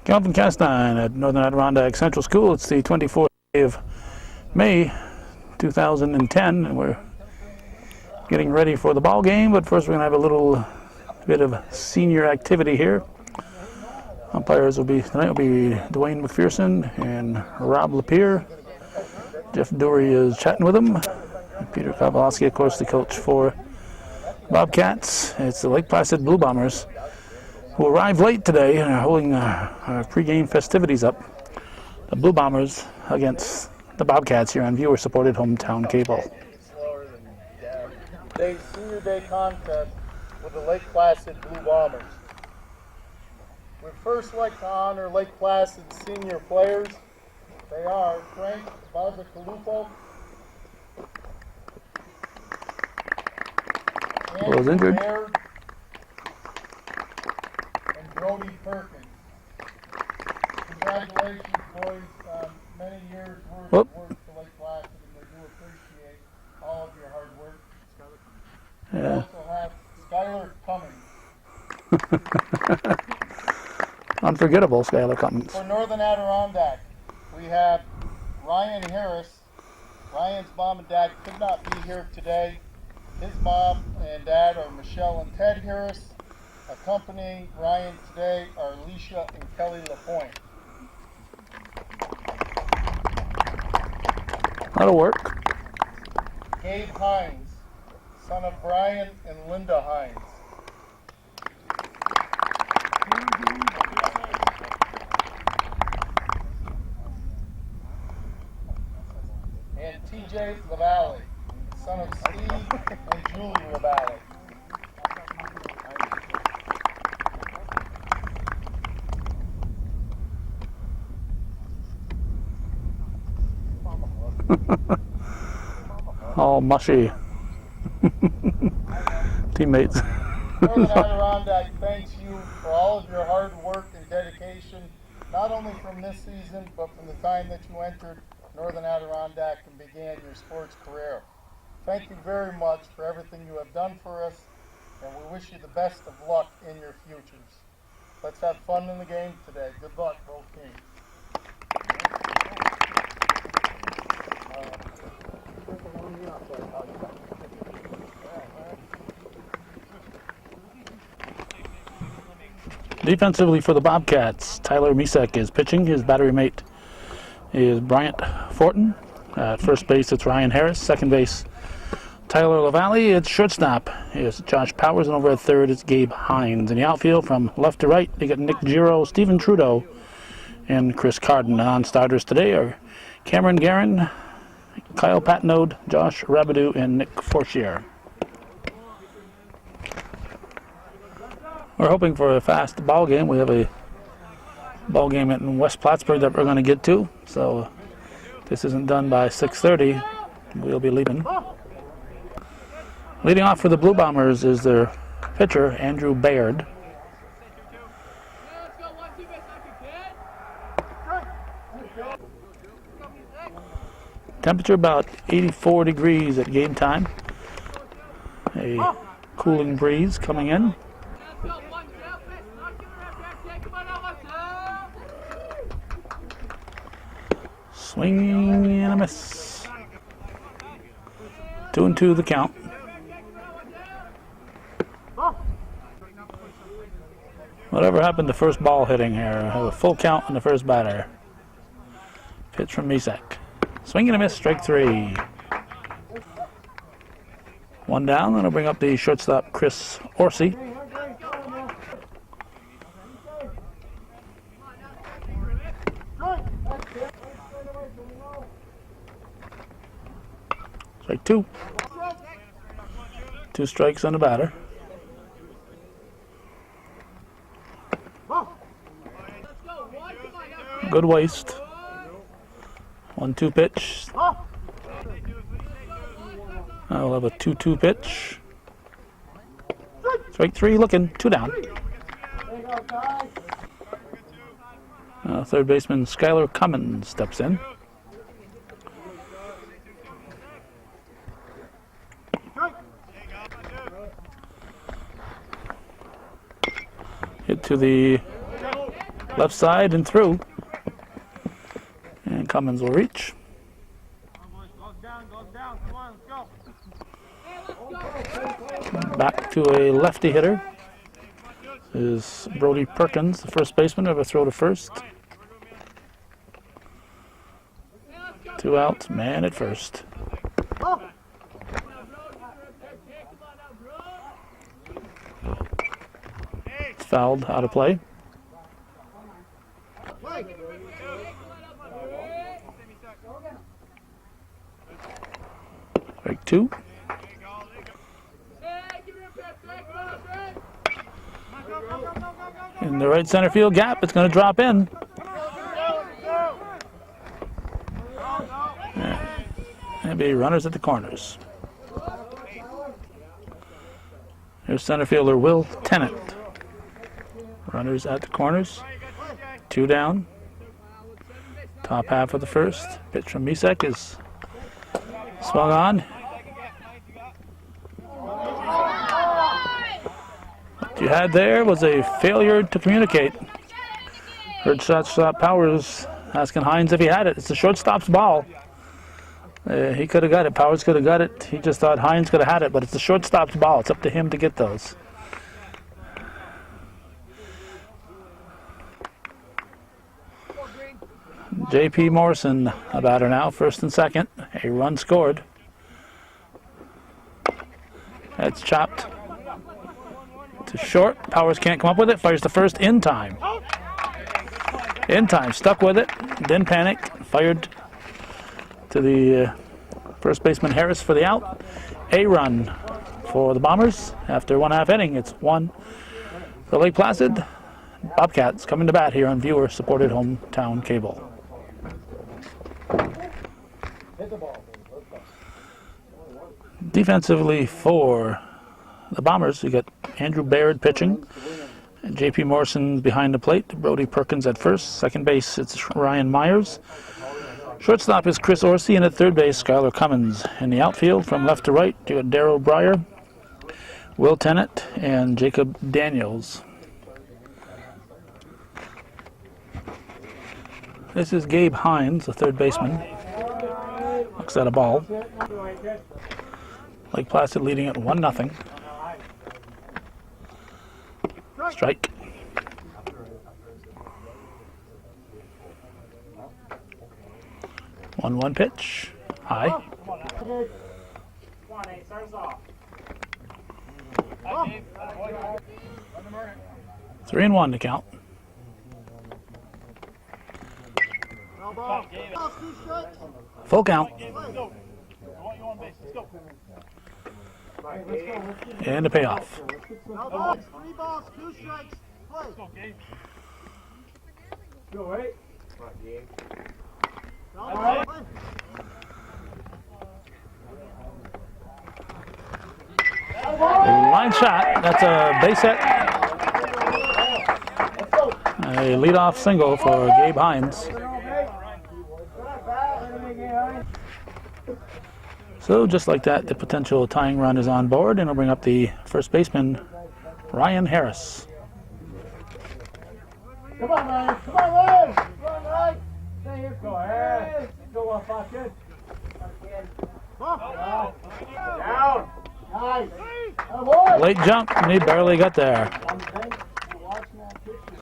Calvin Castine at Northern Adirondack Central School. It's the 24th day of May 2010, and we're getting ready for the ball game. But first, we're going to have a little bit of senior activity here. Umpires tonight will be Dwayne McPherson and Rob Lapierre. Jeff Dury is chatting with him. Peter Kowalski, of course, the coach for Bobcats. It's the Lake Placid Blue Bombers, who arrived late today and are holding our pregame festivities up. The Blue Bombers against the Bobcats here on viewer-supported hometown cable. Today's Senior Day contest with the Lake Placid Blue Bombers. We'd first like to honor Lake Placid senior players. They are Frank Bazacalupo, Was injured. Baird, and Brody Perkins. Congratulations, boys. Many years worth of work for Lake Placid, and we do appreciate all of your hard work. We also have Skylar Cummings. Unforgettable, Skylar Cummings. For Northern Adirondack, we have Ryan Harris. Ryan's mom and dad could not be here today. His mom and dad are Michelle and Ted Harris. Accompanying Ryan today are Alicia and Kelly LaPointe. That'll work. Gabe Hines, son of Brian and Linda Hines. And TJ LaValle, son of Steve and Julie LaValle. All mushy. Teammates. Northern Adirondack thanks you for all of your hard work and dedication, not only from this season, but from the time that you entered Northern Adirondack and began your sports career. Thank you very much for everything you have done for us, and we wish you the best of luck in your futures. Let's have fun in the game today. Good luck, both teams. Defensively for the Bobcats, Tyler Misek is pitching. His battery mate is Bryant Fortin. At first base, it's Ryan Harris. Second base, Tyler LaValle. It's shortstop is Josh Powers, and over at third, it's Gabe Hines. In the outfield, from left to right, they got Nick Giro, Stephen Trudeau, and Chris Carden. Non-starters today are Cameron Guerin, Kyle Patnode, Josh Rabidou, and Nick Fortier. We're hoping for a fast ball game. We have a ball game in West Plattsburgh that we're going to get to. So if this isn't done by 6:30, we'll be leaving. Leading off for the Blue Bombers is their pitcher, Andrew Baird. Temperature about 84 degrees at game time. A cooling breeze coming in. Swing and a miss. 2-2 the count. Whatever happened to first ball hitting here? Have a full count on the first batter. Pitch from Misek. Swing and a miss, strike three. One down, that'll bring up the shortstop, Chris Orsi. Strike two. 2 strikes on the batter. Good waste. 1-2 pitch. I'll have a 2-2 pitch. Strike three, looking, 2 down. Third baseman Skylar Cummins steps in. Hit to the Left side and through. And Cummins will reach. Back to a lefty hitter is Brody Perkins, the first baseman, have a throw to first. 2 outs, man at first. It's fouled, out of play. Strike 2. In the right center field gap, it's going to drop in. Maybe runners at the corners. Here's center fielder Will Tennant. Runners at the corners. 2 down. Top half of the first. Pitch from Misek is swung on. What you had there was a failure to communicate. Heard shortstop Powers asking Hines if he had it. It's the shortstop's ball. He could have got it. Powers could have got it. He just thought Hines could have had it, but it's the shortstop's ball. It's up to him to get those. J.P. Morrison, a batter now, first and second. A run scored. That's chopped to short. Powers can't come up with it. Fires the first in time. In time. Stuck with it. Didn't panic. Fired to the first baseman Harris for the out. A run for the Bombers. After 1/2 inning, it's 1 for Lake Placid. Bobcats coming to bat here on viewer-supported hometown cable. Defensively for the Bombers, you got Andrew Baird pitching. J.P. Morrison behind the plate. Brody Perkins at first. Second base, it's Ryan Myers. Shortstop is Chris Orsi, and at third base, Skylar Cummins. In the outfield, from left to right, you got Darryl Breyer, Will Tennant, and Jacob Daniels. This is Gabe Hines, the third baseman. Looks at a ball. Lake Placid leading at 1-0. Strike. 1-1 pitch. High. 3-1 to count. Full count. And a payoff. 3 balls, 2 strikes. Play. Go right. Line shot. That's a base hit. A leadoff single for Gabe Hines. So just like that, the potential tying run is on board, and it'll bring up the first baseman, Ryan Harris. Come on, Ryan. Come on, Ryan. Come on, Ryan. Stay here. Go ahead. Go on, Pocket. Down. Nice. Late jump, and he barely got there.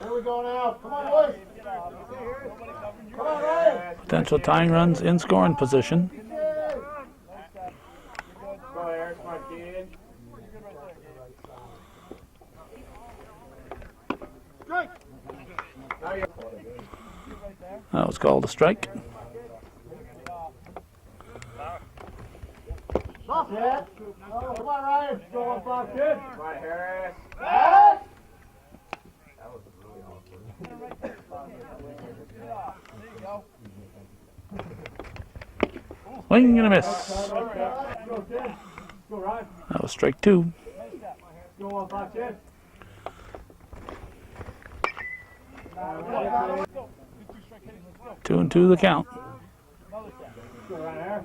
Here we go now. Come on, boys. Come on, Ryan. Potential tying runs in scoring position. Go there, smart kid. Strike. That was called a strike. Come on, Ryan. Go on, Pocket. Come on, Harris. Swing and a miss. Go, Ryan. That was strike 2. Go on, Pocket. 2-2 the count. Go right there.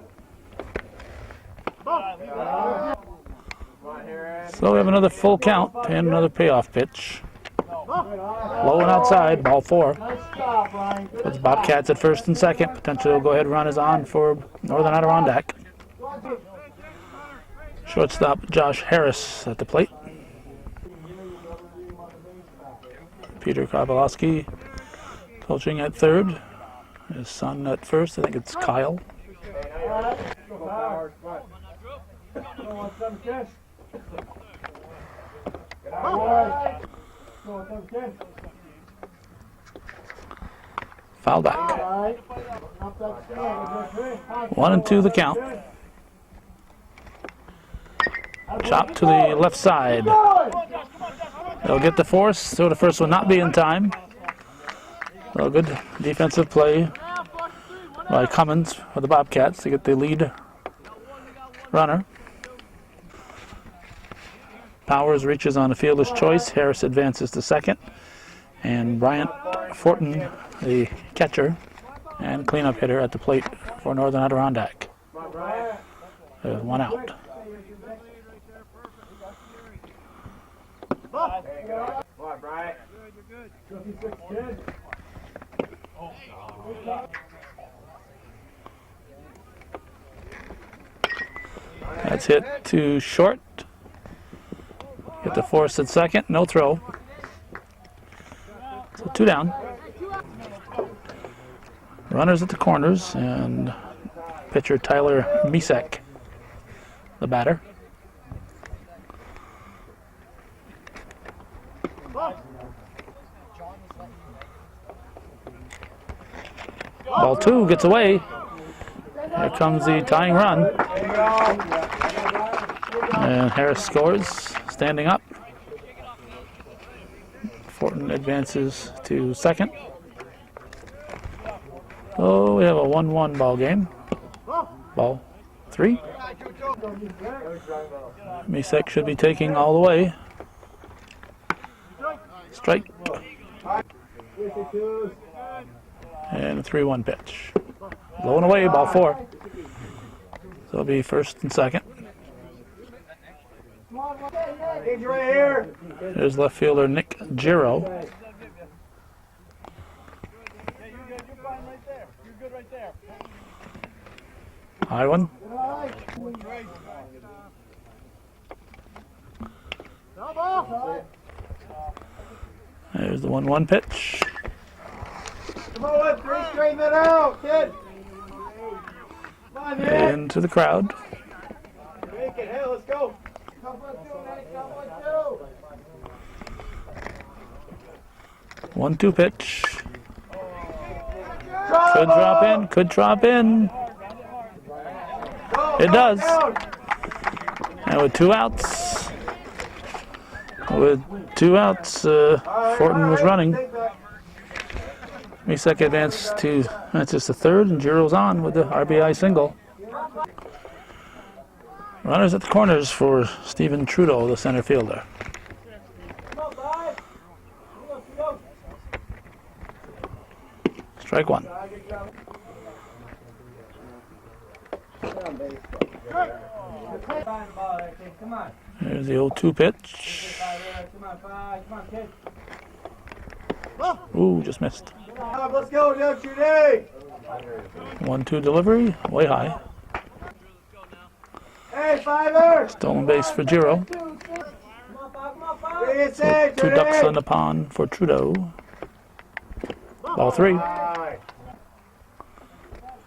So we have another full count and another payoff pitch. Low and outside, ball 4. Nice stop, Ryan. Good Puts stop. Bobcats at first and second. Potential go-ahead run is on for Northern Adirondack. Shortstop Josh Harris at the plate. Peter Kowalski coaching at third. His son at first, I think it's Kyle. All right, go forward. Go on, some kiss. All right. Go on, some kiss. Foul back. All right. Up that stand. 1-2 the count. Chop to the left side. They'll get the force, so the first one not be in time. Well, good defensive play by Cummins for the Bobcats to get the lead runner. Powers reaches on a fielder's choice. Harris advances to second. And Bryant Fortin, the catcher and cleanup hitter at the plate for Northern Adirondack. There's one out. That's hit to short. Get the force at second. No throw. So 2 down. Runners at the corners and pitcher Tyler Misek, the batter. Ball 2 gets away. Here comes the tying run. And Harris scores, standing up. Fortin advances to second. So we have a 1-1 ball game. Ball 3. Misek should be taking all the way. Strike. And a 3-1 pitch. Low and away, ball 4. So it'll be first and second. There's left fielder Nick Giro. High one. There's the 1-1 pitch. Come on, let's straighten that out, kid. Come on, Nick. Into the crowd. Make it, hey, let's go. 1-2 pitch. Could drop in, could drop in. It does. And with 2 outs, Fortin was running. Misek advances to third, and Giro's on with the RBI single. Runners at the corners for Stephen Trudeau, the center fielder. Strike 1. There's the 0-2 pitch. Ooh, just missed. Let's go, don't you day. 1-2 delivery, way high. Hey, Fiver. Stolen base for Giro. So 2 ducks on the pond for Trudeau. Ball 3.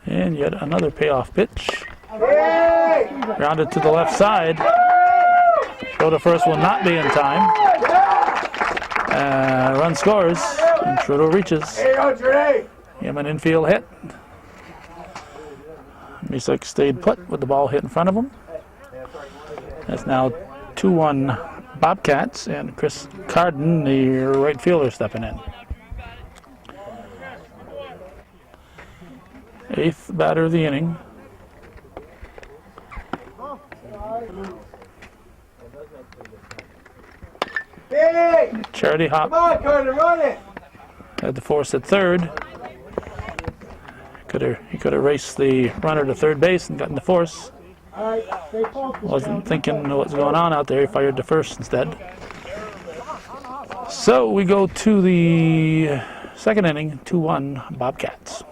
And yet another payoff pitch. Grounded to the left side. So the first will not be in time. Run scores, and Trudeau reaches. Him an infield hit. Misek stayed put with the ball hit in front of him. That's now 2-1 Bobcats, and Chris Carden, the right fielder, stepping in. 8th batter of the inning. Charity Hop Come on, Carter, run it. had the force at third. He could have raced the runner to third base and gotten the force. Wasn't thinking what was going on out there. He fired to first instead. So we go to the second inning, 2-1 Bobcats.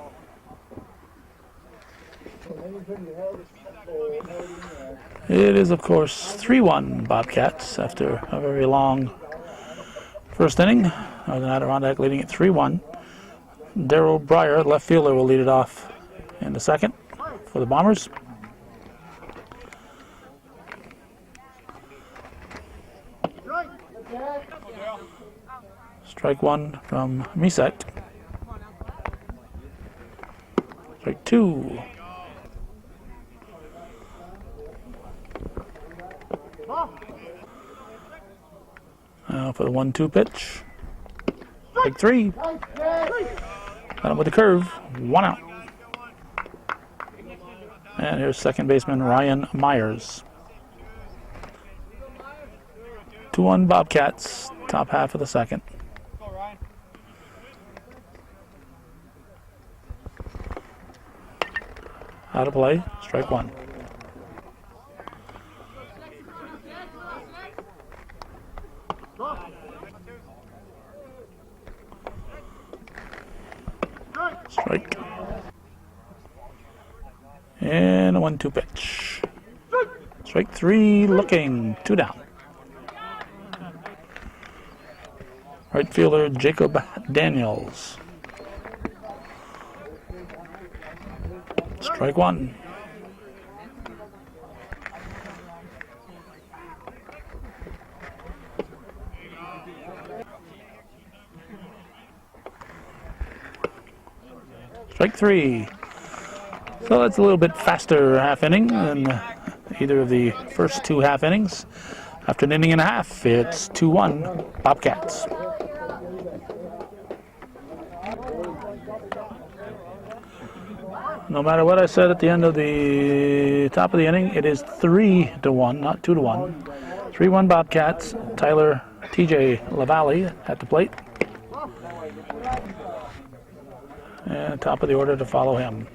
It is, of course, 3-1 Bobcats after a very long first inning. Northern Adirondack leading it 3-1. Darryl Breyer, left fielder, will lead it off in the second for the Bombers. Strike one from Misak. Strike two. Now for the 1-2 pitch. Strike three. Got him with the curve. 1 out. And here's second baseman Ryan Myers. 2-1 Bobcats, top half of the second. Out of play, strike one. Strike. And a 1-2 pitch. Strike three, looking, 2 down. Right fielder Jacob Daniels. Strike one. Strike three. So that's a little bit faster half inning than either of the first two half innings. After an inning and a half, it's 2-1 Bobcats. No matter what I said at the end of the top of the inning, it is 3-1, not 2-1. 3-1 Bobcats. Tyler TJ LaValle at the plate. And top of the order to follow him.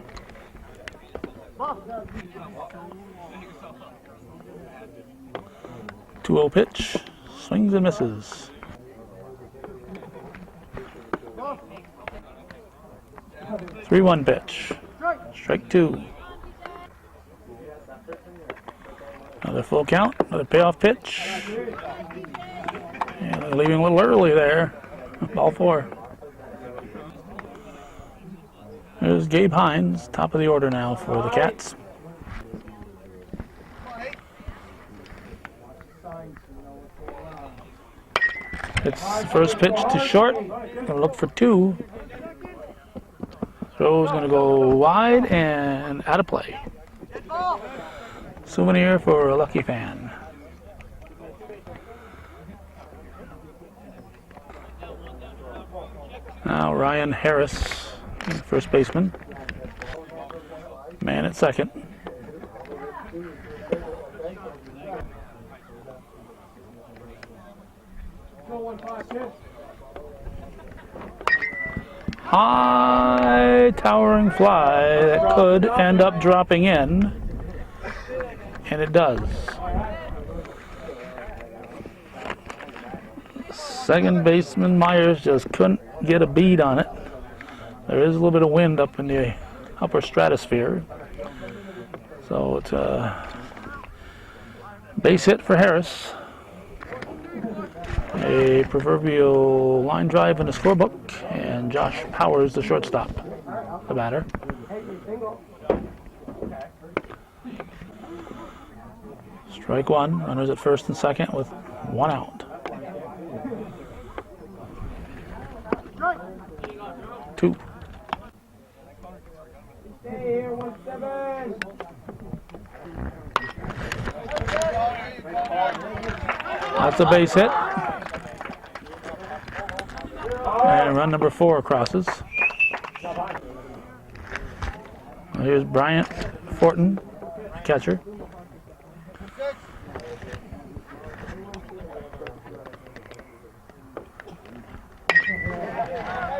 Two-0 pitch, swings and misses. 3-1 pitch, strike two. Another full count, another payoff pitch. And they're leaving a little early there. Ball four. There's Gabe Hines, top of the order now for the Cats. It's first pitch to short. Gonna look for two. Throw's gonna go wide and out of play. Souvenir for a lucky fan. Now Ryan Harris, first baseman. Man at second. High towering fly that could end up dropping in, and it does. Second baseman Myers just couldn't get a bead on it. There is a little bit of wind up in the upper stratosphere, so it's a base hit for Harris. A proverbial line drive in the scorebook, and Josh Powers, the shortstop, the batter. Strike one, runners at first and second with 1 out. 2. That's a base hit. And run number 4 crosses. Here's Bryant Fortin, catcher.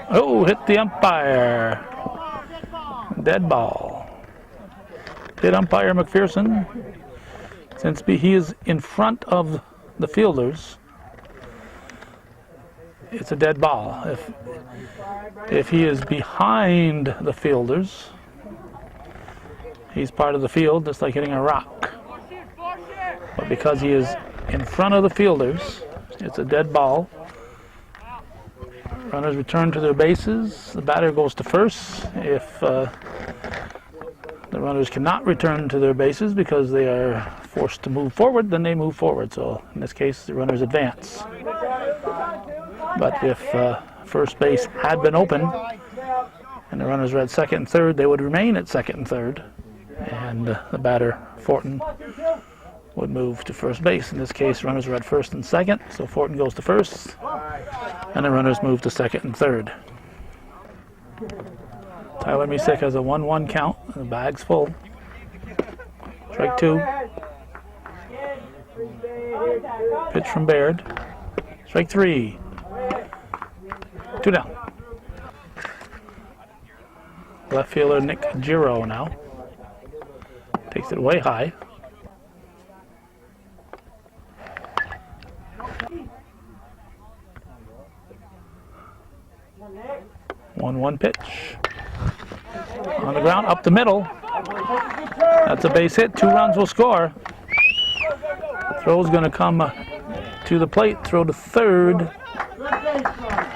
Oh, hit the umpire. Dead ball. Hit umpire McPherson. Since he is in front of the fielders, it's a dead ball. If he is behind the fielders, he's part of the field, just like hitting a rock. But because he is in front of the fielders, it's a dead ball. Runners return to their bases. The batter goes to first. If the runners cannot return to their bases because they are forced to move forward, then they move forward. So in this case, the runners advance. But if first base had been open and the runners were at second and third, they would remain at second and third. And the batter, Fortin, would move to first base. In this case, runners were at first and second, so Fortin goes to first, and the runners move to second and third. Tyler Misek has a 1-1 count, and the bag's full. Strike 2. Pitch from Baird. Strike 3. 2 down. Left fielder Nick Giro now. Takes it way high. One pitch. On the ground, up the middle. That's a base hit. 2 runs will score. Throw's going to come to the plate. Throw to third.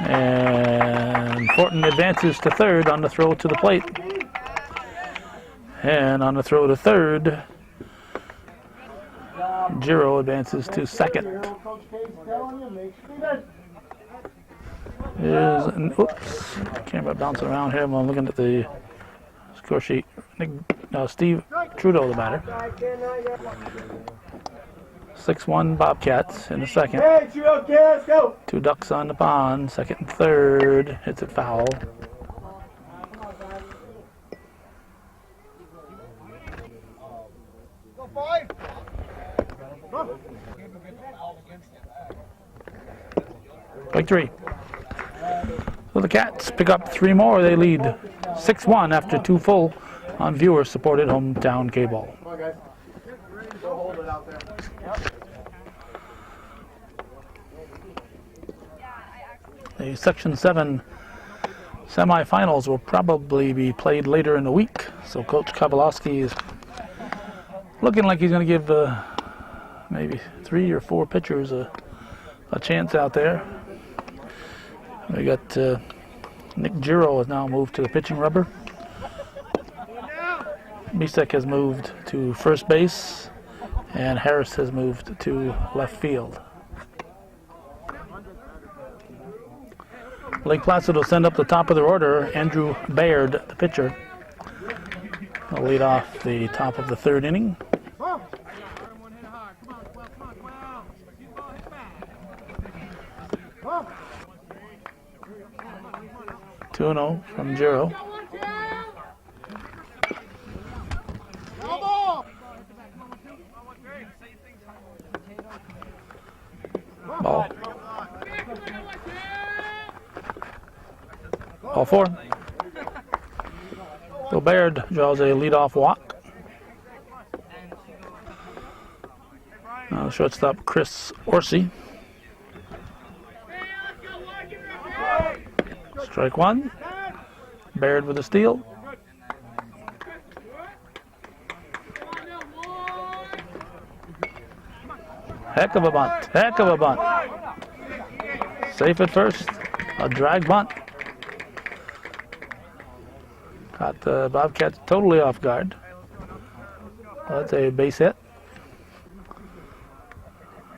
And Fortin advances to third on the throw to the plate. And on the throw to third, Giro advances to second. Oops, camera bouncing around here. I'm looking at the score sheet. Steve Trudeau, the batter. 6-1 Bobcats in the second. 2 ducks on the pond. Second and third. Hits it foul. Strike 3. So the Cats pick up 3 more. They lead 6-1 after 2 full on viewer-supported hometown cable. Come on, guys. Go hold it out there. The Section 7 semifinals will probably be played later in the week. So Coach Kowalowski is looking like he's going to give maybe 3 or 4 pitchers a chance out there. We got Nick Giro has now moved to the pitching rubber. Misek has moved to first base, and Harris has moved to left field. Lake Placid will send up the top of their order. Andrew Baird, the pitcher, will lead off the top of the 3rd inning. 2-0 from Giro. Ball. Ball 4. So Baird draws a leadoff walk. Now shortstop Chris Orsi. Strike 1. Baird with a steal. Heck of a bunt. Heck of a bunt. Safe at first. A drag bunt. Caught the Bobcats totally off guard. That's a base hit.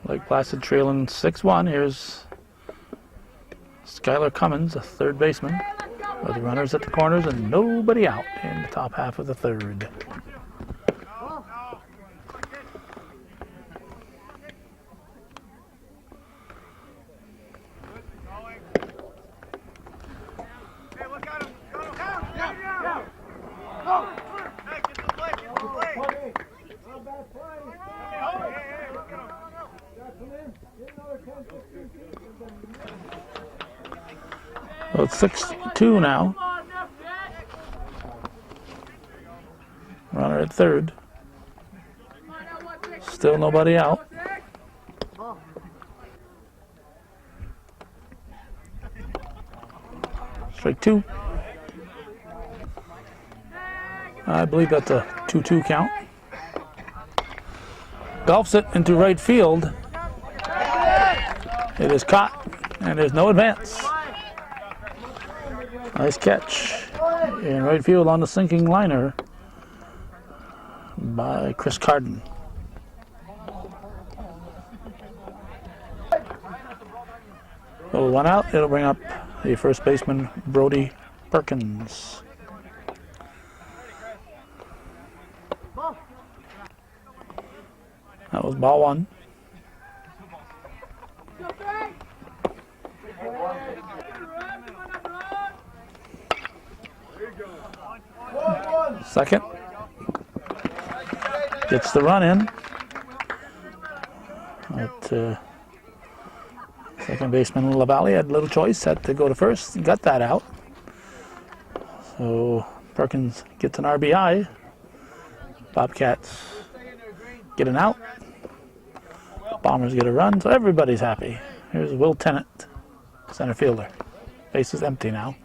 Lake Placid trailing 6-1. Here's Skylar Cummins, a third baseman, with runners at the corners and nobody out in the top half of the 3rd. So it's 6-2 now. Runner at 3rd. Still nobody out. Strike two. I believe that's a 2-2 count. Golfs it into right field. It is caught, and there's no advance. Nice catch in right field on the sinking liner by Chris Carden. So one out, it'll bring up the first baseman, Brody Perkins. That was ball one. Second. Gets the run in. But, second baseman LaValle had little choice, had to go to first and got that out. So Perkins gets an RBI. Bobcats get an out. Bombers get a run, so everybody's happy. Here's Will Tennant, center fielder. Base is empty now.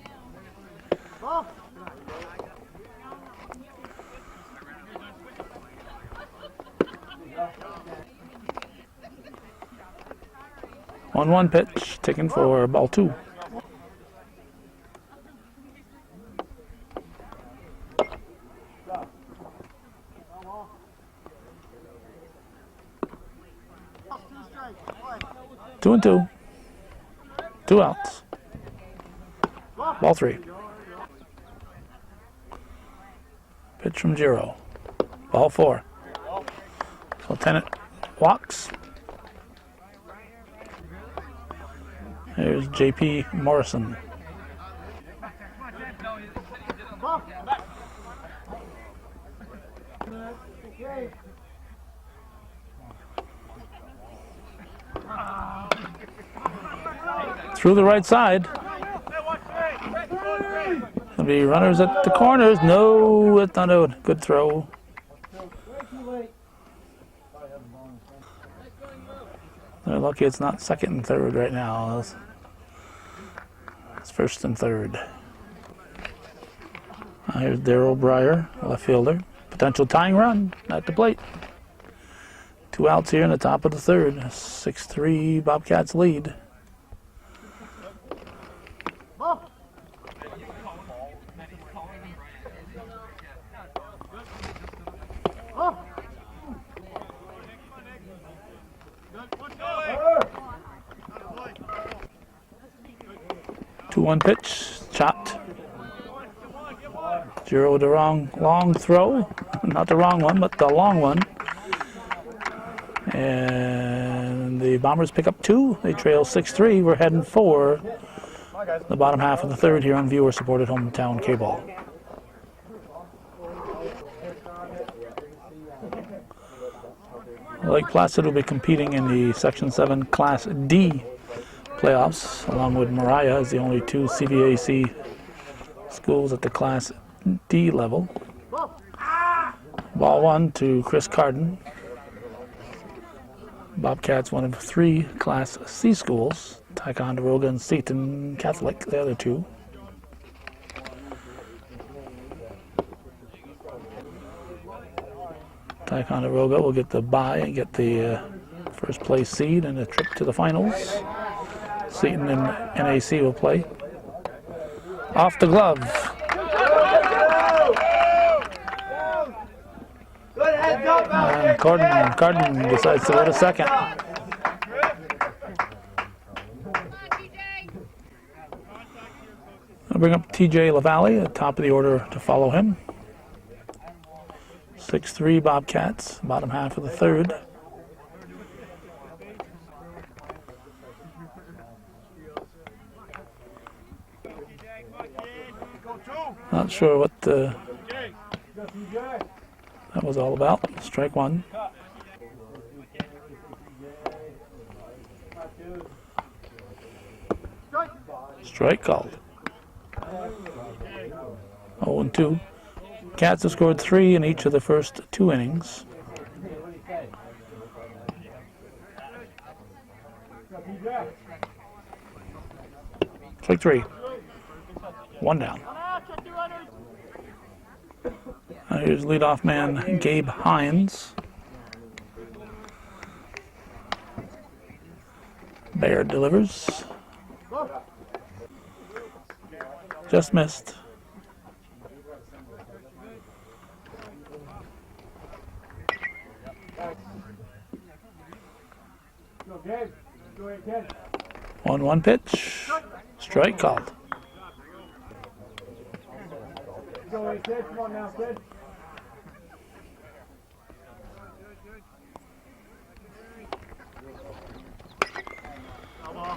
One pitch, taken for ball two. Two and two. 2 outs. Ball three. Pitch from Giro. Ball four. So Tennant walks. There's J.P. Morrison. Through the right side. There'll be runners at the corners. No, it's not a good throw. They're lucky it's not second and third right now. It's first and third. Here's Darryl Breyer, left fielder. Potential tying run at the plate. 2 outs here in the top of the third. 6-3 Bobcats lead. One pitch, chopped. Giro with the long throw. Not the wrong one, but the long one. And the Bombers pick up 2. They trail 6-3. We're heading for the bottom half of the third here on viewer-supported hometown cable. Lake Placid will be competing in the Section 7 Class D playoffs, along with Mariah as the only 2 CVAC schools at the Class D level. Ball one to Chris Carden. Bobcats, one of 3 Class C schools. Ticonderoga and Seton Catholic, the other 2. Ticonderoga will get the bye and get the first place seed and a trip to the finals. Seton and NAC will play. Off the glove. And Carden decides to go to second. I'll bring up TJ LaValle at the top of the order to follow him. 6-3 Bobcats, bottom half of the third. Not sure what that was all about. Strike one. Strike called. 0-2. Cats have scored 3 in each of the first 2 innings. Strike 3. One down. Here's leadoff man Gabe Hines. Baird delivers. Just missed. Okay, go ahead, Ken. 1-1 pitch. Strike called. Go ahead, kid. Come on now, kid.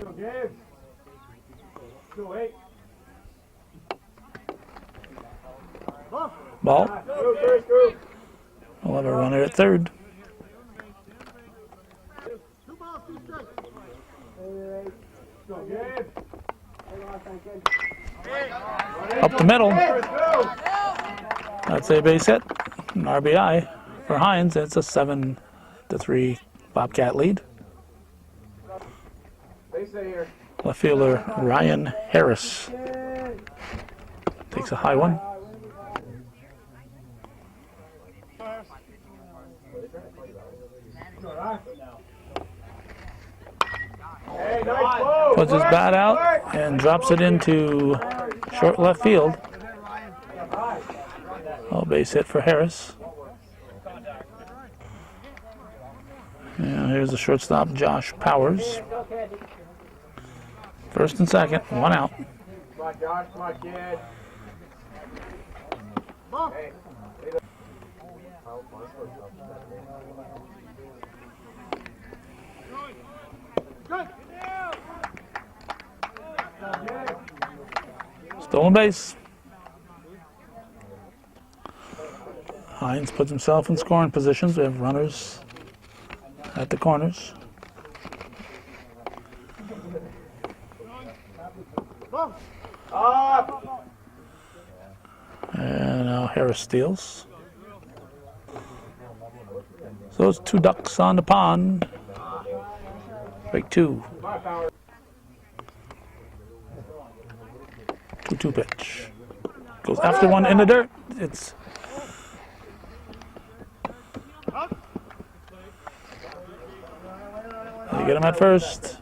Okay. Go ahead. Ball. Go, Chris, go. We'll have a runner at third. Go, Gabe. Up the middle. That's a base hit. An RBI for Hines. It's a 7-3 Bobcat lead. Base hit here. Left fielder Ryan Harris takes a high one. Hey, nice blow. Puts his bat out and drops it into short left field. Oh, base hit for Harris. And here's the shortstop, Josh Powers. First and second, one out. Come on, Josh. Come on, kid. Hey. Stolen base. Hines puts himself in scoring positions. We have runners at the corners. Up. And now Harris steals. So it's two ducks on the pond. Break two. 2-2 pitch. Goes after one in the dirt. It's they get him at first.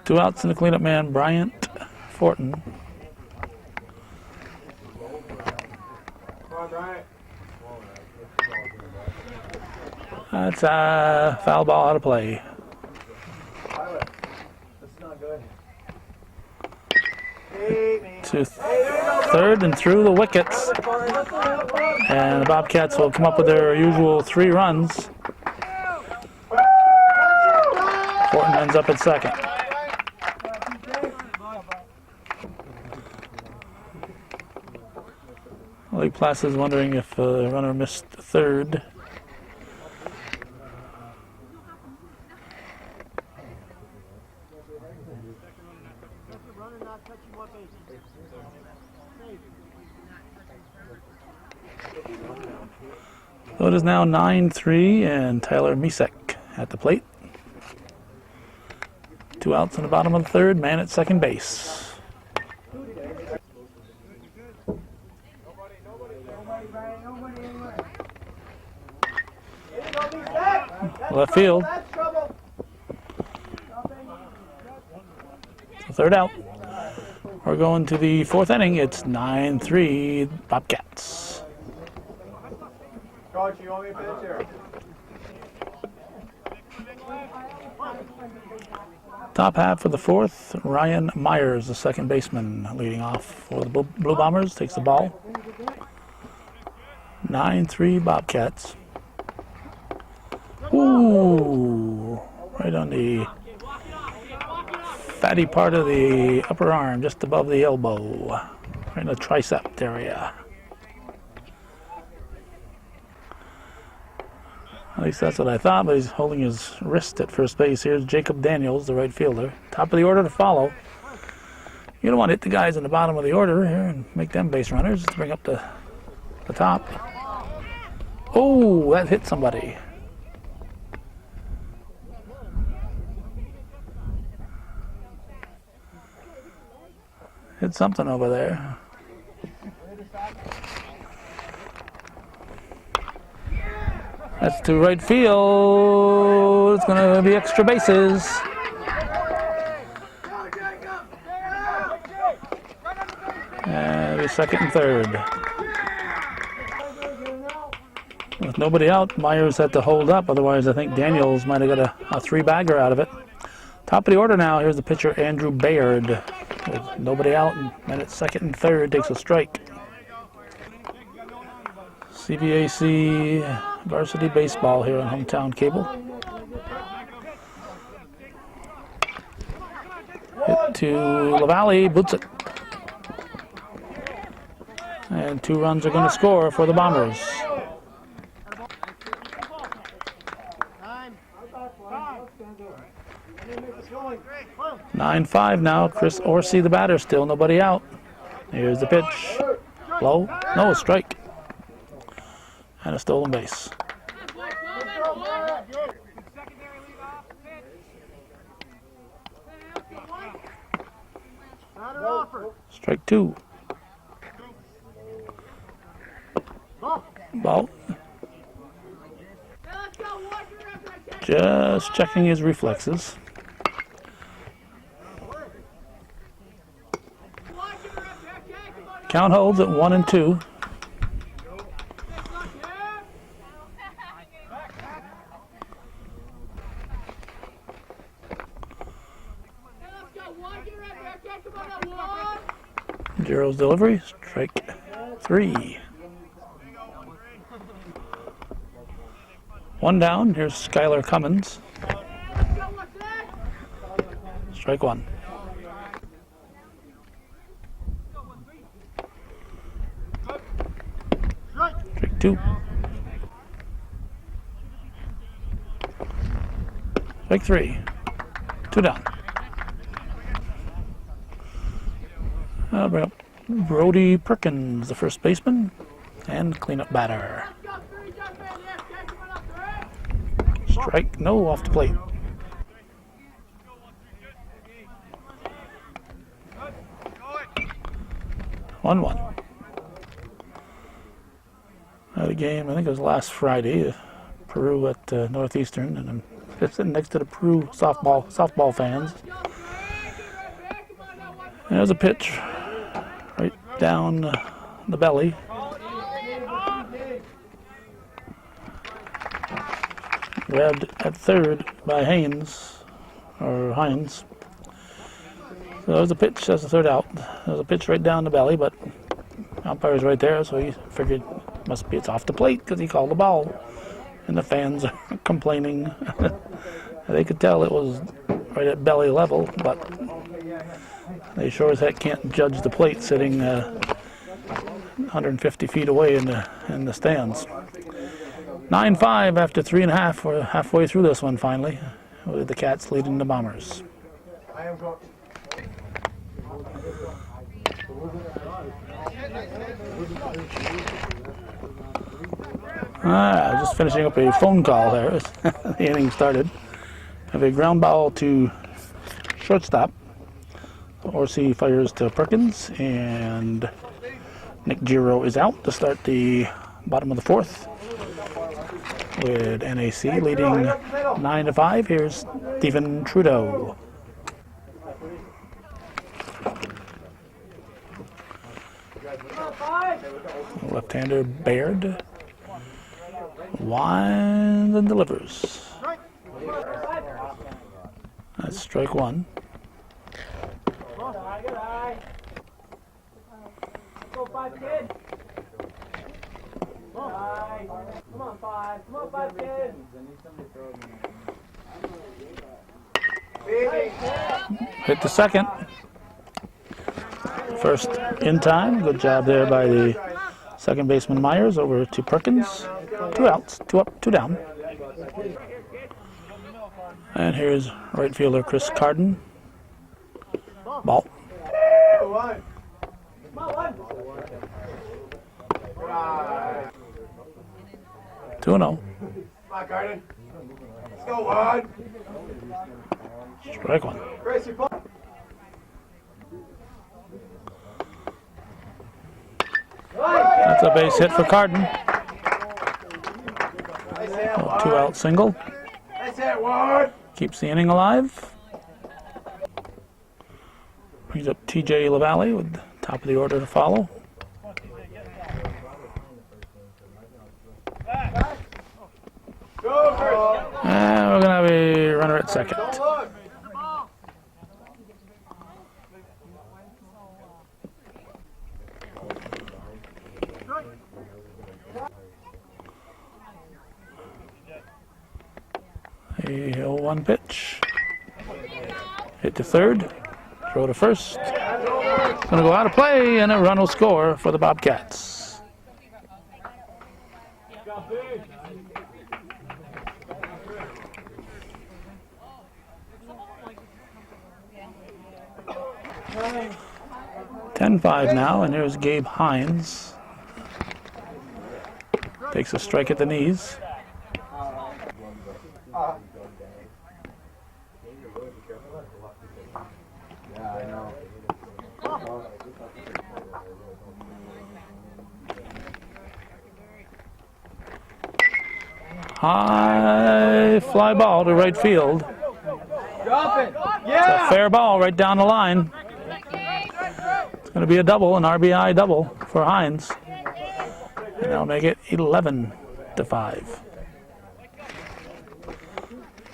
Two outs and the cleanup man, Bryant Fortin. Come on, Bryant. That's a foul ball out of play. Pilot. That's not good. Hey, man. To third and through the wickets. And the Bobcats will come up with their usual 3 runs. Fortin ends up at second. Lake Placid is wondering if the runner missed third. So it is now 9-3 and Tyler Misek at the plate. 2 outs in the bottom of the third, man at second base. Left field. Third out. We're going to the 4th inning. It's 9-3 Bobcats. Coach, you want me to pitch here? Top half for the 4th, Ryan Myers, the second baseman, leading off for the Blue Bombers, takes the ball. 9-3 Bobcats. Ooh, right on the fatty part of the upper arm, just above the elbow, right in the tricep area. At least that's what I thought, but he's holding his wrist at first base. Here's Jacob Daniels, the right fielder. Top of the order to follow. You don't want to hit the guys in the bottom of the order here and make them base runners. Just bring up the top. Oh, that hit somebody. Hit something over there. That's to right field. It's going to be extra bases. And second and third. With nobody out, Myers had to hold up. Otherwise, I think Daniels might have got a three-bagger out of it. Top of the order now. Here's the pitcher, Andrew Baird. With nobody out, and it's second and third. Takes a strike. CVAC varsity baseball here on Hometown Cable. Hit to LaValle, boots it. And 2 runs are going to score for the Bombers. 9-5 now. Chris Orsi, the batter, still nobody out. Here's the pitch. Low. No, a strike. And a stolen base. Strike 2. Ball. Just checking his reflexes. Count holds at 1-2. Zero's delivery, strike 3. 1 down, here's Skylar Cummins. Strike 1. Strike 2. Strike 3. 2 down. I'll bring up Brody Perkins, the first baseman, and cleanup batter. Strike, no, off the plate. One. Had a game, I think it was last Friday, Peru at Northeastern, and I'm sitting next to the Peru softball fans. And there's a pitch right down the belly. Grabbed at third by Hines. So there's a pitch, that's the third out. There's a pitch right down the belly, but umpire's right there, so he figured it's off the plate because he called the ball. And the fans are complaining. They could tell it was right at belly level, but they sure as heck can't judge the plate sitting 150 feet away in the stands. 9-5 after 3.5. We're halfway through this one finally, with the Cats leading the Bombers. Just finishing up a phone call there as the inning started. Have a ground ball to shortstop. Orsi fires to Perkins, and Nick Giro is out to start the bottom of the 4th. With NAC leading 9-5. Here's Stephen Trudeau. Left-hander Baird winds and delivers. That's strike 1. Go 5, kid. Come on, 5. Come on, 5, kid. Hit the second. First in time. Good job there by the second baseman Myers. Over to Perkins. 2 outs. 2 up, 2 down. And here's right fielder Chris Carden. Ball. 2-0. Let's go, one. Strike 1. That's a base hit for Carden. A 2-out single. Nice hit, Ward. Keeps the inning alive. Brings up TJ LaValle with the top of the order to follow. And we're going to have a runner at second. A 0-1 pitch. Hit to third. Throw to first. Going to go out of play, and a run will score for the Bobcats. (10-5) now, and here's Gabe Hines. Takes a strike at the knees. High fly ball to right field. Drop it. It's Yeah. a fair ball right down the line. It's going to be a double, an RBI double for Hines. And that'll make it 11-5.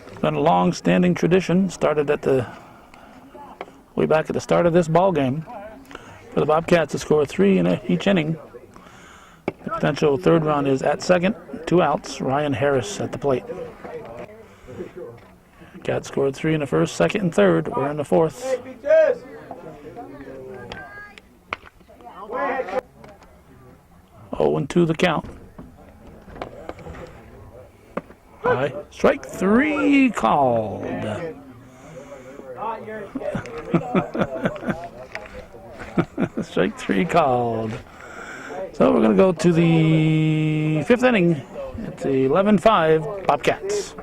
It's been a long-standing tradition, started at way back at the start of this ball game, for the Bobcats to score 3 in each inning. The potential third run is at second, 2 outs. Ryan Harris at the plate. Cats scored 3 in the first, second, and third. We're in the fourth. 0-2 the count. High. Strike 3 called. Strike 3 called. So we're going to go to the 5th inning. It's 11-5 Bobcats.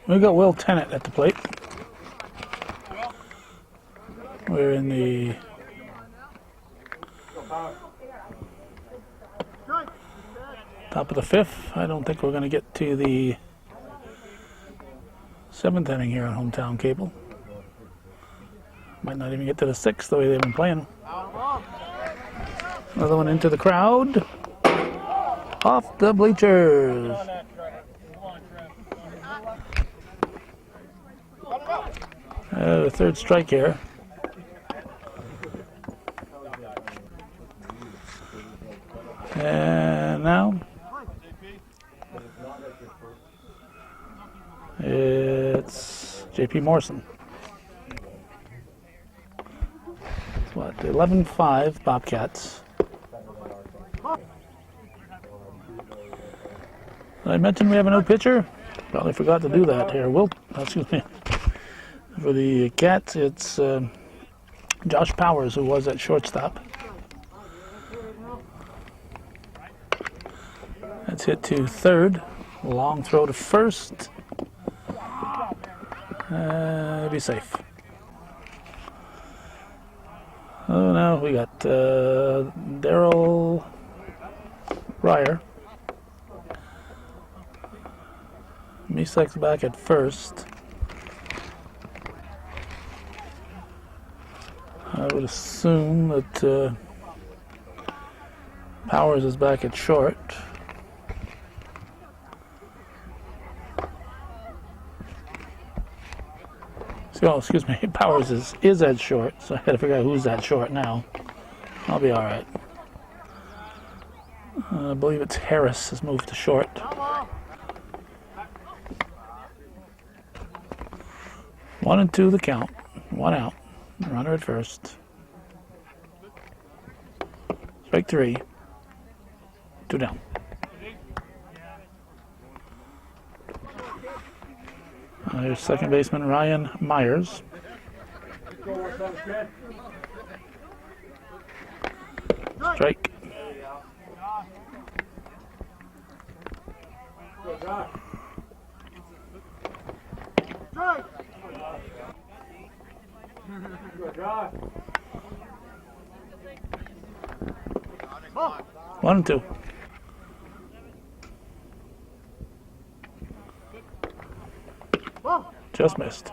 We've got Will Tennant at the plate. We're in the top of the 5th. I don't think we're going to get to the 7th inning here on Hometown Cable. Might not even get to the 6th the way they've been playing. Another one into the crowd. Off the bleachers. The third strike here. And now it's JP Morrison. It's what, 11-5 Bobcats. Did I mention we have a new pitcher? Probably forgot to do that here. Excuse me. For the Cats, it's Josh Powers, who was at shortstop. That's hit to third. Long throw to first. Be safe. Oh, now we got Daryl Ryer. Misek's back at first. I would assume that Powers is back at short. Oh, excuse me, Powers is at short, so I gotta figure out who's at short now. I'll be alright. I believe it's Harris has moved to short. One and two the count. 1 out. Runner at first. Strike 3. 2 down. There's second baseman Ryan Myers. Strike. One and two. Just missed.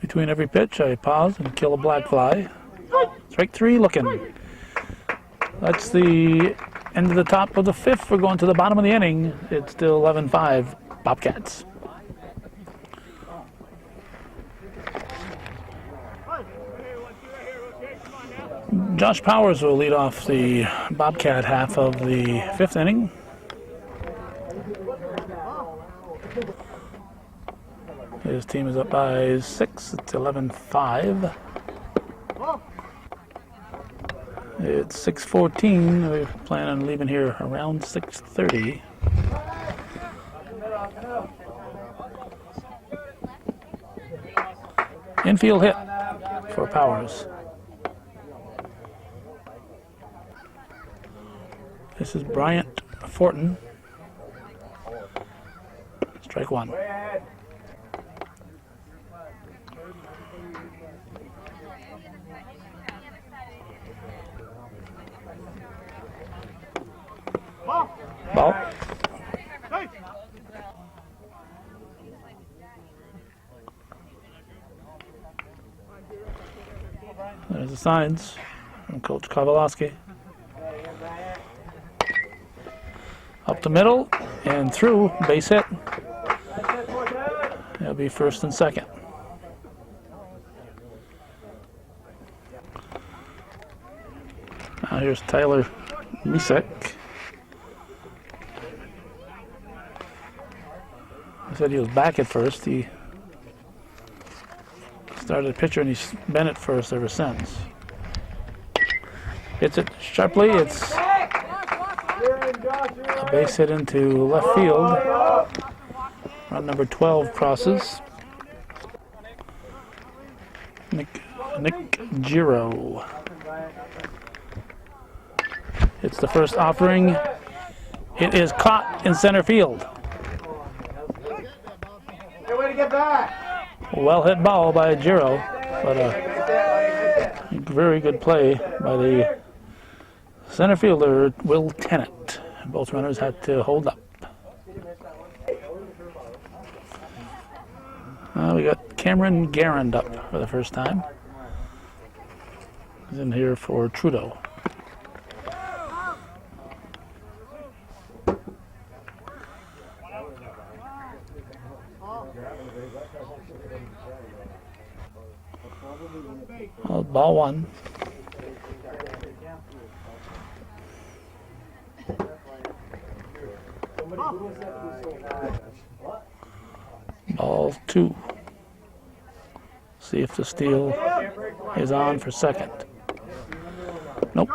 Between every pitch, I pause and kill a black fly. Strike three looking. That's the end of the top of the fifth. We're going to the bottom of the inning. It's still 11-5 Bobcats. Josh Powers will lead off the Bobcat half of the fifth inning. His team is up by 6. It's 11-5. It's 6:14. We plan on leaving here around 6:30. Infield hit for Powers. This is Bryant Fortin. Strike one. Ball. There's the signs from Coach Kowalski. Up the middle and through, base hit. It'll be first and second. Now here's Tyler Misek. I said he was back at first. He started pitcher and he's been at first ever since. Hits it sharply. It's a base hit into left field. Run number 12 crosses. Nick Giro. It's the first offering. It is caught in center field. Get back. Well hit ball by Giro, but a very good play by the center fielder, Will Tennant. Both runners had to hold up. We got Cameron Garand up for the first time. He's in here for Trudeau. Ball one. Ball two. See if the steal is on for second. Nope.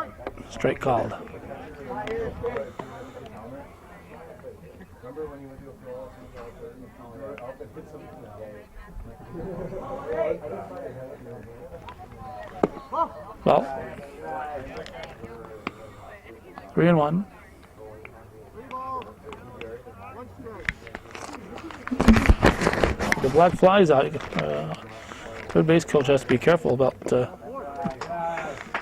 Straight called. Well, 3-1. The black flies out. Third base coach has to be careful about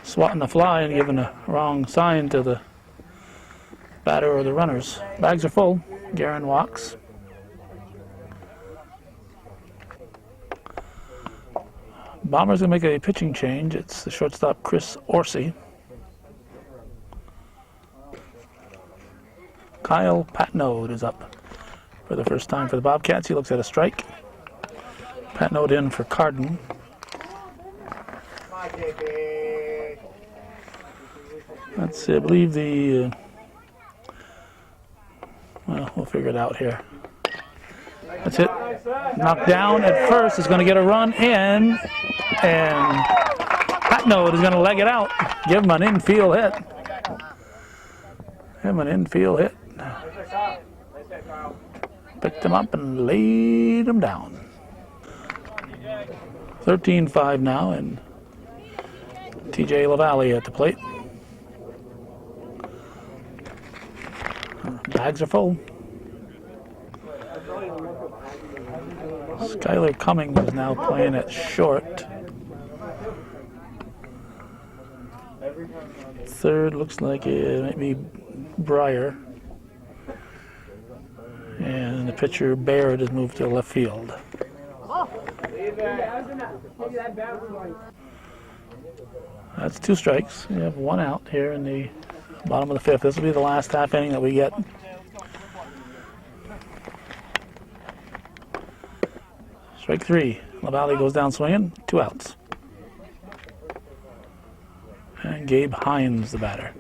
swatting the fly and giving a wrong sign to the batter or the runners. Bags are full. Guerin walks. Bombers going to make a pitching change. It's the shortstop, Chris Orsi. Kyle Patnode is up for the first time for the Bobcats. He looks at a strike. Patnode in for Carden. Let's see, I believe the... well, we'll figure it out here. That's it. Knocked down at first. Is going to get a run in. And Patnode is going to leg it out. Give him an infield hit. Give him an infield hit. Picked him up and laid him down. 13-5 now, and TJ LaValle at the plate. Bags are full. Skylar Cummings is now playing at short. Third looks like it might be Breyer. And the pitcher Baird has moved to left field. That's 2 strikes. We have 1 out here in the bottom of the 5th. This will be the last half inning that we get. Strike 3. LaValle goes down swinging. 2 outs. And Gabe Hines, the batter.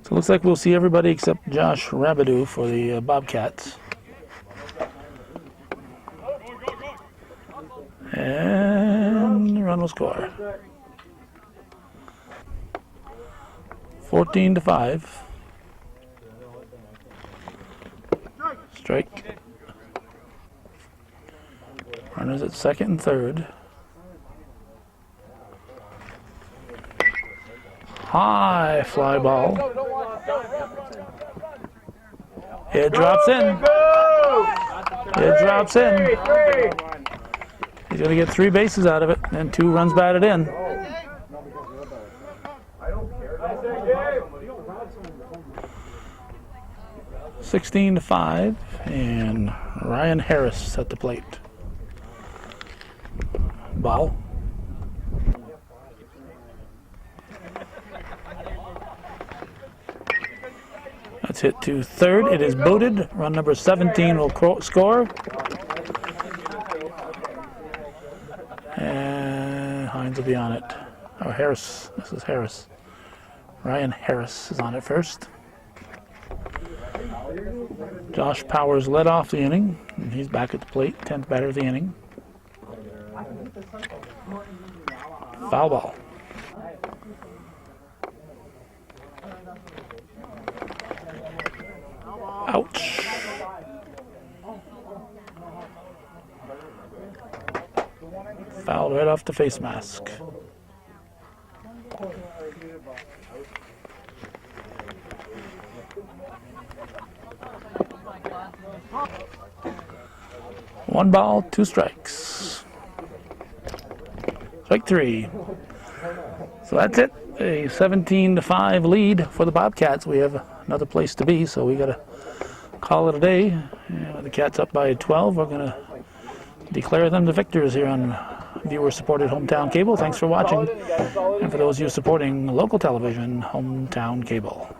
So it looks like we'll see everybody except Josh Rabideau for the Bobcats. And the run will score. 14-5. Strike. Runners at second and third. High fly ball. It drops in. It drops in. He's going to get 3 bases out of it and 2 runs batted in. – 16-5, and Ryan Harris at the plate. Ball. That's hit to third. It is booted. Run number 17 will score. And Hines will be on it. Oh, Harris. This is Harris. Ryan Harris is on it first. Josh Powers led off the inning, and he's back at the plate, 10th batter of the inning. Foul ball. Ouch. Fouled right off the face mask. One ball, 2 strikes. Strike 3. So that's it. A 17-5 lead for the Bobcats. We have another place to be, so we got to call it a day. The Cats up by 12. We're going to declare them the victors here on viewer-supported Hometown Cable. Thanks for watching. And for those of you supporting local television, Hometown Cable.